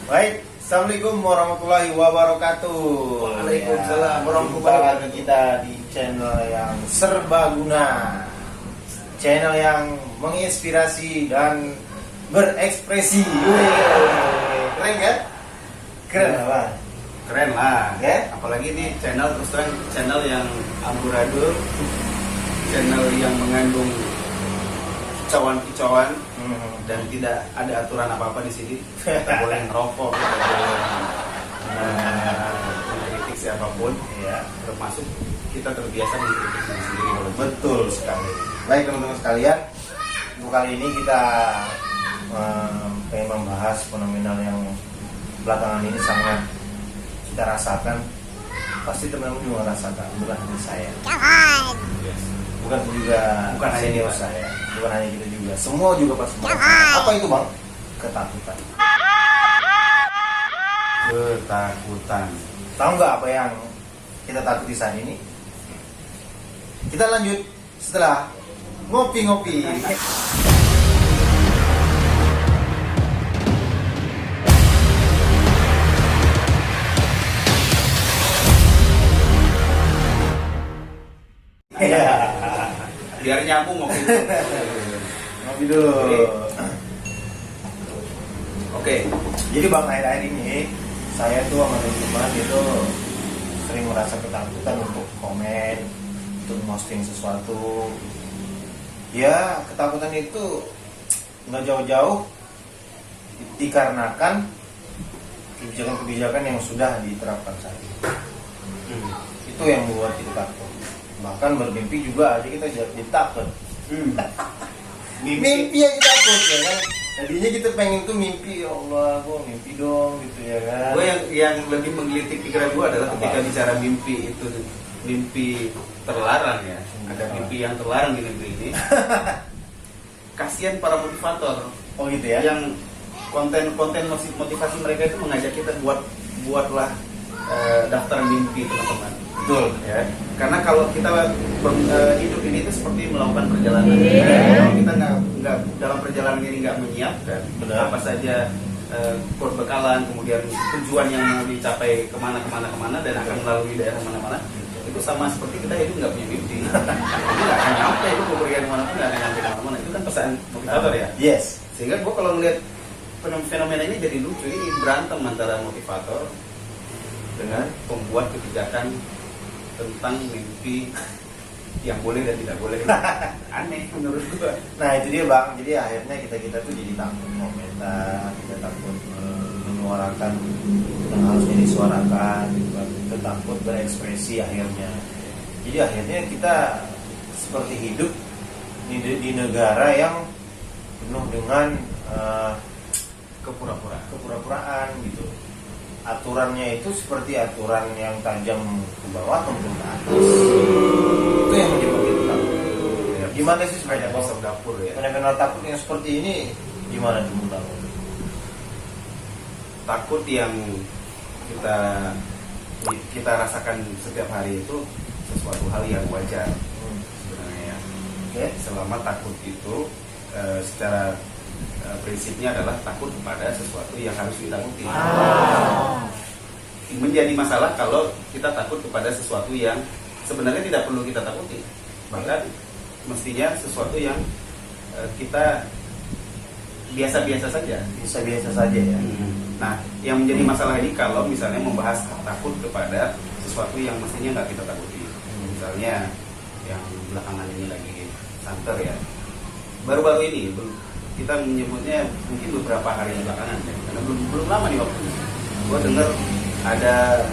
Baik, assalamualaikum warahmatullahi wabarakatuh. Waalaikumsalam warahmatullahi wabarakatuh. Jumpa kita di channel yang serbaguna, channel yang menginspirasi dan berekspresi. Keren kan? Keren apa? Keren lah, Ya? apalagi di channel terus terang channel yang amburadul, channel yang mengandung kicauan-kicauan dan tidak ada aturan apa-apa di sini. Kita boleh ngerokok, kita boleh mengkritik siapapun, Ya, termasuk kita terbiasa mengkritik diri sendiri. betul sekali. Baik teman-teman sekalian, untuk kali ini kita pengen membahas fenomenal yang belakangan ini sangat kita rasakan. Pasti teman-teman juga rasakan, bukan hanya saya, Yes. bukan juga Bukan hanya senior kita. saya, bukan hanya kita juga, semua juga pasti merasakan. Apa itu bang? Ketakutan. Ketakutan. Tahu nggak apa yang kita takuti saat ini? Kita lanjut setelah ngopi-ngopi. Biar nyambung ngopi. Ngopi dulu. Oke. Jadi bang, akhir-akhir ini saya tuh sama teman-teman itu sering merasa ketakutan untuk komen, untuk posting sesuatu. Ya, ketakutan itu nggak jauh-jauh dikarenakan kebijakan-kebijakan yang sudah diterapkan saat ini. Itu yang membuat kita takut. Bahkan bermimpi juga aja kita jadi takut. Mimpi aja takut ya kan. Tadinya kita pengen tuh mimpi, ya Allah, gua mimpi dong gitu ya kan. Gue yang lebih menggelitik pikiran gue adalah ketika Apa? bicara mimpi itu mimpi terlarang ya. Ada mimpi yang terlarang di negeri ini. Kasihan para motivator Oh gitu ya. yang konten-konten motivasi mereka itu mengajak kita buatlah daftar mimpi teman-teman. Betul. Ya, karena kalau kita hidup ini itu seperti melakukan perjalanan. Kalau kita nggak dalam perjalanan ini nggak menyiapkan Benar. apa saja perbekalan, kemudian tujuan yang mau dicapai kemana dan akan melalui daerah mana-mana, itu sama seperti kita hidup nggak punya mimpi. Jadi nggak akan nyampe, itu mau pergi kemana-mana nggak akan nyampe kemana-mana. Itu kan pesan motivator ya. Yes. Sehingga gue kalau ngeliat fenomena ini jadi lucu, ini berantem antara motivator dengan pembuat kebijakan tentang mimpi yang boleh dan tidak boleh. Aneh menurut gue. Nah itu dia bang. Jadi akhirnya kita tuh jadi takut komentar, kita takut menyuarakan yang harusnya disuarakan, gitu kan. Kita takut berekspresi akhirnya. Jadi akhirnya kita seperti hidup di negara yang penuh dengan kepura-puraan gitu. Aturannya itu seperti aturan yang tajam ke bawah maupun ke atas. Itu yang menyebabkan kita takut. Gimana sih sebenarnya bang? Masuk dapur ya. Fenomena takut yang seperti ini gimana tuh bang? Takut yang kita rasakan setiap hari itu sesuatu hal yang wajar sebenarnya ya. Oke. Selama takut itu secara prinsipnya adalah takut kepada sesuatu yang harus ditakuti. Menjadi masalah kalau kita takut kepada sesuatu yang sebenarnya tidak perlu kita takuti. Bahkan mestinya sesuatu yang kita biasa-biasa saja. Bisa biasa saja ya. Nah, yang menjadi masalah ini kalau misalnya membahas takut kepada sesuatu yang mestinya nggak kita takuti. Misalnya yang belakangan ini lagi santer ya. Baru-baru ini kita menyebutnya mungkin beberapa hari belakangan ya, karena belum lama nih waktunya. Gue dengar ada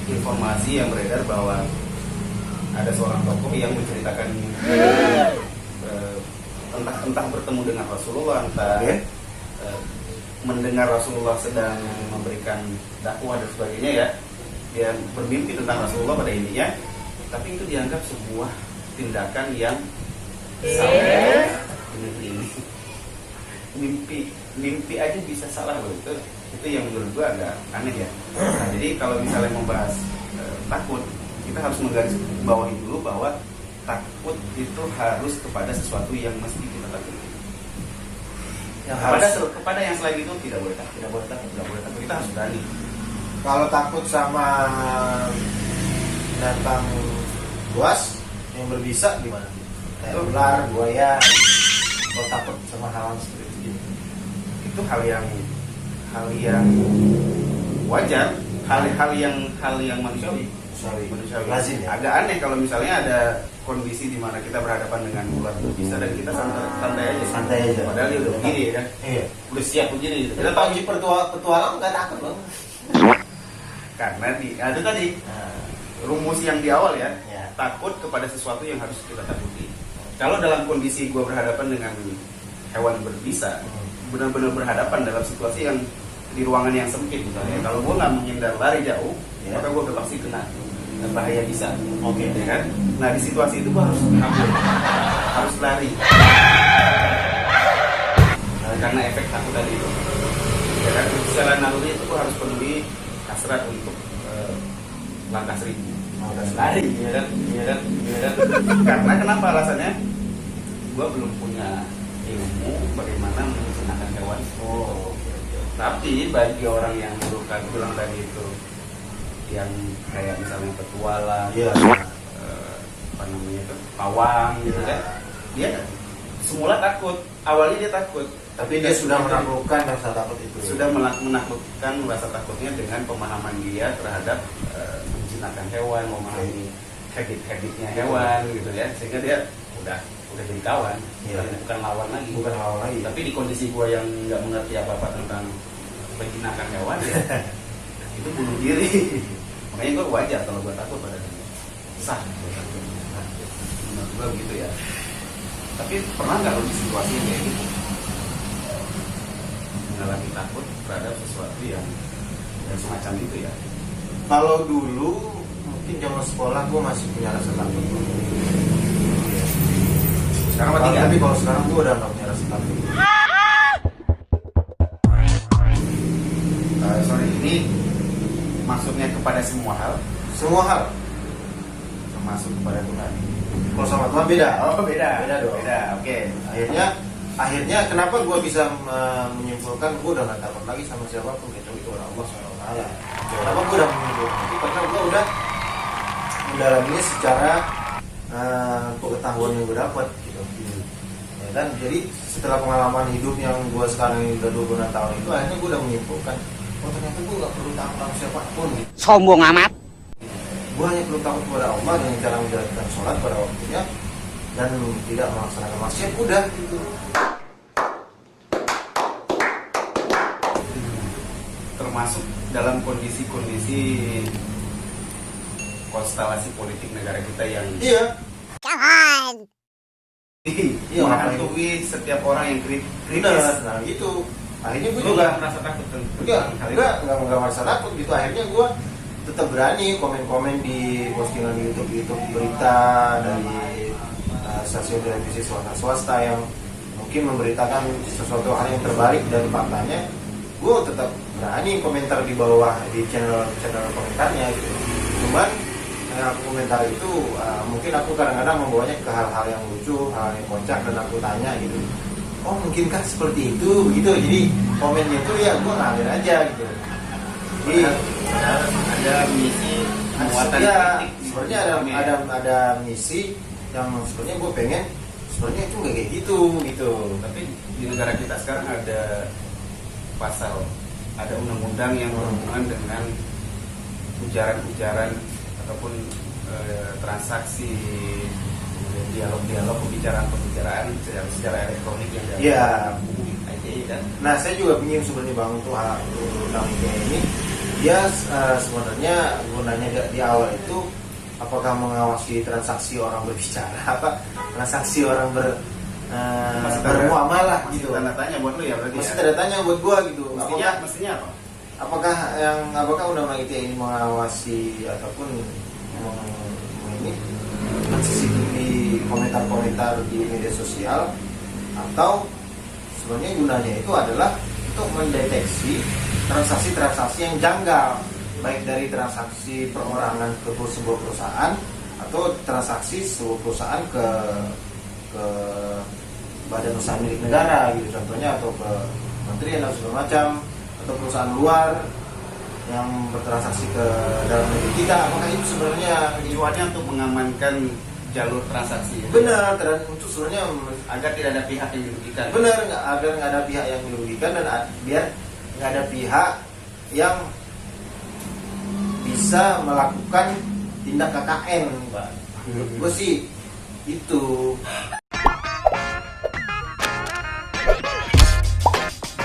informasi yang beredar bahwa ada seorang tokoh yang menceritakan entah bertemu dengan Rasulullah, entah mendengar Rasulullah sedang memberikan dakwah dan sebagainya ya. Dia bermimpi tentang Rasulullah pada intinya, tapi itu dianggap sebuah tindakan yang salah di negeri ini. Mimpi aja bisa salah loh, itu yang menurut gua agak aneh ya. Nah, jadi kalau misalnya membahas takut, kita harus menggarisbawahi dulu bahwa takut itu harus kepada sesuatu yang mesti kita takuti. Yang kepada yang selain itu tidak boleh takut. tidak boleh takut. Tidak boleh takut, kita harus berani. Kalau takut sama binatang buas yang berbisa gimana? Kayak ular, buaya. Kalau takut sama hal seperti itu, Itu hal yang wajar, hal yang manusiawi. Manusiawi. Lazim ya. Agak aneh kalau misalnya ada kondisi di mana kita berhadapan dengan ular berbisa dan kita santai aja. Santai aja. Padahal dia udah begini ya kan. Iya. Udah siap begini gitu. Kita tahu petualang nggak takut bang. Karena itu tadi rumus yang di awal ya, Ya. takut kepada sesuatu yang harus kita takuti. Kalau dalam kondisi gue berhadapan dengan hewan berbisa, benar-benar berhadapan dalam situasi yang di ruangan yang sempit misalnya. Kalau gue nggak menghindar lari jauh, Ya. maka gue pasti kena dan bahaya bisa. Oke. Ya kan? Nah di situasi itu gue harus kabur, harus lari. Karena efek takut tadi itu. Ya kan? Secara naluri itu gue harus penuhi hasrat untuk langkah 1000. Lari, ya kan? Karena kenapa alasannya? Gue belum punya ilmu bagaimana memusnahkan hewan. Tapi bagi orang yang bilang tadi itu, yang kayak misalnya petualang, Iya. apa namanya itu, pawang gitu kan, dia semula takut, awalnya dia takut, Tapi dia sudah menaklukkan rasa takut itu. sudah menaklukkan rasa takutnya dengan pemahaman dia terhadap menjinakkan hewan, memahami habit-habitnya hewan gitu ya, sehingga dia udah jadi kawan, Iya. bukan lawan lagi. Bukan lawan lagi. Tapi di kondisi gua yang nggak mengerti apa-apa tentang penjinakan hewan ya, itu bunuh diri. Makanya gua wajar kalau gua takut pada dia. Sah gua takut. Nah, menurut gua begitu ya. Tapi pernah nggak lo di situasi yang kayak gitu? Mengalami takut terhadap sesuatu yang semacam itu ya? Kalau dulu mungkin zaman sekolah gue masih punya rasa takut. Sekarang mati nggak? Tapi kalau sekarang gue udah nggak punya rasa takut. Sorry, ini maksudnya kepada semua hal, Semua hal. termasuk kepada Tuhan. Kalau sama Tuhan beda. Beda dong. Beda, oke. Akhirnya kenapa gue bisa menyimpulkan gue udah nggak takut lagi sama siapapun kecuali kepada Allah SWT. Kenapa gue udah menyimpulkan itu? Karena gue udah mendalaminya secara pengetahuan yang gue dapat gitu. Ya kan? Jadi setelah pengalaman hidup yang gue sekarang ini udah 26 tahun itu, akhirnya gue udah menyimpulkan, oh ternyata gue nggak perlu takut sama siapapun. Gitu. Sombong amat. Gue hanya perlu takut kepada Allah dengan cara menjalankan sholat pada waktunya dan tidak melaksanakan maksiat, udah gitu. Termasuk dalam kondisi-kondisi konstelasi politik negara kita yang Iya. Iya, menghantui setiap orang yang kritis. Nah gitu. Akhirnya gue Lu juga nggak merasa takut enggak tentang hal itu? merasa takut gitu. Akhirnya gue tetap berani komen-komen di postingan di YouTube berita dari stasiun televisi swasta yang mungkin memberitakan sesuatu hal yang terbalik dari faktanya. Gue tetap berani komentar di bawah di channel komentarnya gitu. Cuman aku komentar itu mungkin aku kadang-kadang membawanya ke hal-hal yang lucu, hal yang kocak, dan aku tanya gitu, oh mungkinkah seperti itu begitu. Jadi komennya itu ya gue ngalir aja gitu. Jadi ada misi muatan ya, kritik sebenarnya ada misi yang sebenarnya gue pengen sebenarnya itu nggak kayak gitu. Tapi di negara kita sekarang ada pasal, ada undang-undang yang berhubungan dengan ujaran-ujaran ataupun transaksi, dialog-dialog, pembicaraan secara elektronik yang Iya. kan. Nah saya juga ingin sebenarnya bang untuk undang ini, dia sebenarnya gunanya di awal itu apakah mengawasi transaksi orang berbicara, apa transaksi orang bermuamalah Masih gitu. tanda tanya buat lu ya berarti. Masih ya? tanda tanya buat gua gitu. Mestinya apa? Apakah undang-undang ITE ini mengawasi ataupun mensisipkan komentar-komentar di media sosial, atau sebenarnya gunanya itu adalah untuk mendeteksi transaksi-transaksi yang janggal, baik dari transaksi perorangan ke sebuah perusahaan atau transaksi sebuah perusahaan ke badan usaha milik negara gitu contohnya, atau ke kementerian atau segala macam, atau perusahaan luar yang bertransaksi ke dalam negeri kita, apakah itu sebenarnya Tujuannya untuk mengamankan jalur transaksi ya? benar, dan untuk sebenarnya Agar tidak ada pihak yang dirugikan. benar, agar nggak ada pihak yang dirugikan, dan biar nggak ada pihak yang bisa melakukan tindak KKN, Pak. Menurut gue sih itu.